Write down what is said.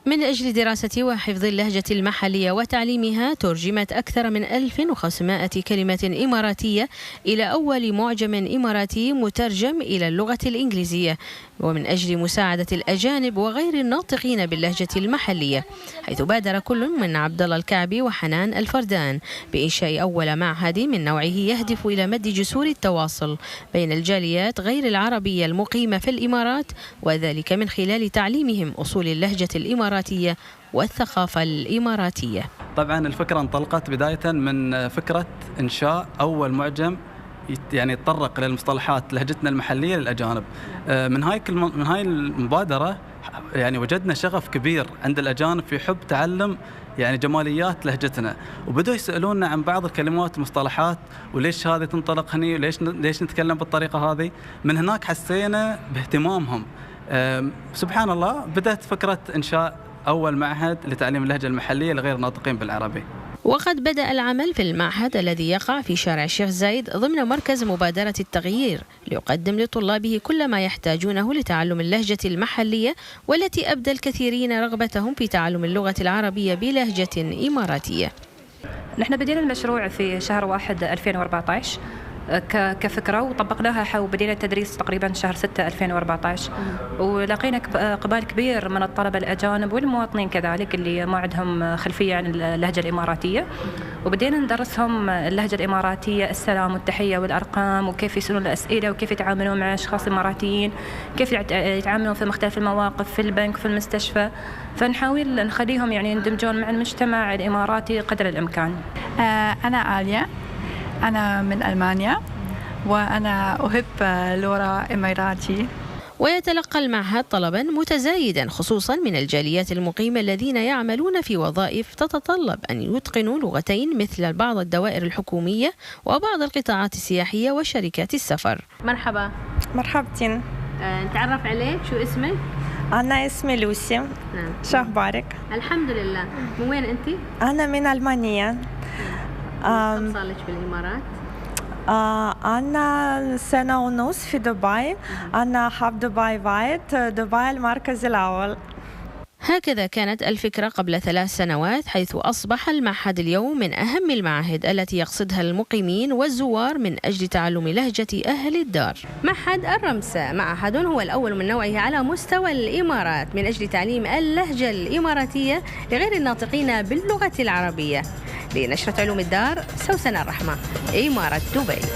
من أجل دراسة وحفظ اللهجة المحلية وتعليمها ترجمت أكثر من 1500 كلمة إماراتية إلى أول معجم إماراتي مترجم إلى اللغة الإنجليزية، ومن أجل مساعدة الأجانب وغير الناطقين باللهجة المحلية، حيث بادر كل من عبد الله الكعبي وحنان الفردان بإنشاء أول معهد من نوعه يهدف إلى مد جسور التواصل بين الجاليات غير العربية المقيمة في الإمارات، وذلك من خلال تعليمهم أصول اللهجة الإماراتية والثقافة الإماراتية. طبعا الفكرة انطلقت بداية من فكرة إنشاء أول معجم يعني يتطرق للمصطلحات لهجتنا المحلية للأجانب. من هاي المبادرة يعني وجدنا شغف كبير عند الأجانب في حب تعلم يعني جماليات لهجتنا، وبدأوا يسألوننا عن بعض الكلمات والمصطلحات، وليش هذه تنطلق هني، وليش نتكلم بالطريقة هذه. من هناك حسينا باهتمامهم. سبحان الله بدأت فكرة إنشاء أول معهد لتعليم اللهجة المحلية لغير الناطقين بالعربي. وقد بدأ العمل في المعهد الذي يقع في شارع الشيخ زايد ضمن مركز مبادرة التغيير، ليقدم لطلابه كل ما يحتاجونه لتعلم اللهجة المحلية، والتي أبدى الكثيرين رغبتهم في تعلم اللغة العربية بلهجة إماراتية. نحن بدينا المشروع في شهر 1 2014 كفكرة، وطبقناها وبدينا التدريس تقريبا شهر 6 2014، ولقينا إقبال كبير من الطلبة الأجانب والمواطنين كذلك اللي ما عندهم خلفية عن اللهجة الإماراتية، وبدينا ندرسهم اللهجة الإماراتية، السلام والتحية والأرقام، وكيف يسألون الأسئلة، وكيف يتعاملون مع أشخاص إماراتيين، كيف يتعاملون في مختلف المواقف في البنك في المستشفى. فنحاول نخليهم يعني يندمجون مع المجتمع الإماراتي قدر الإمكان. أنا آليا، أنا من ألمانيا، وأنا أحب اللغة الإماراتية. ويتلقى المعهد طلبا متزايدا خصوصا من الجاليات المقيمة الذين يعملون في وظائف تتطلب أن يتقنوا لغتين، مثل بعض الدوائر الحكومية وبعض القطاعات السياحية وشركات السفر. مرحبا. مرحبتين. نتعرف عليك، شو اسمك؟ أنا اسمي لوسي. شو أخبارك؟ الحمد لله. من وين أنت؟ أنا من ألمانيا. كم صار لك بالإمارات؟ أنا سنة ونص في دبي. أنا حاب دبي وايد، دبي المركز الأول. هكذا كانت الفكرة قبل 3 سنوات، حيث أصبح المعهد اليوم من أهم المعاهد التي يقصدها المقيمين والزوار من أجل تعلم لهجة أهل الدار. معهد الرمسة معهد هو الأول من نوعه على مستوى الإمارات من أجل تعليم اللهجة الإماراتية لغير الناطقين باللغة العربية. لنشرة علوم الدار، سوسن الرحمة، إمارة دبي.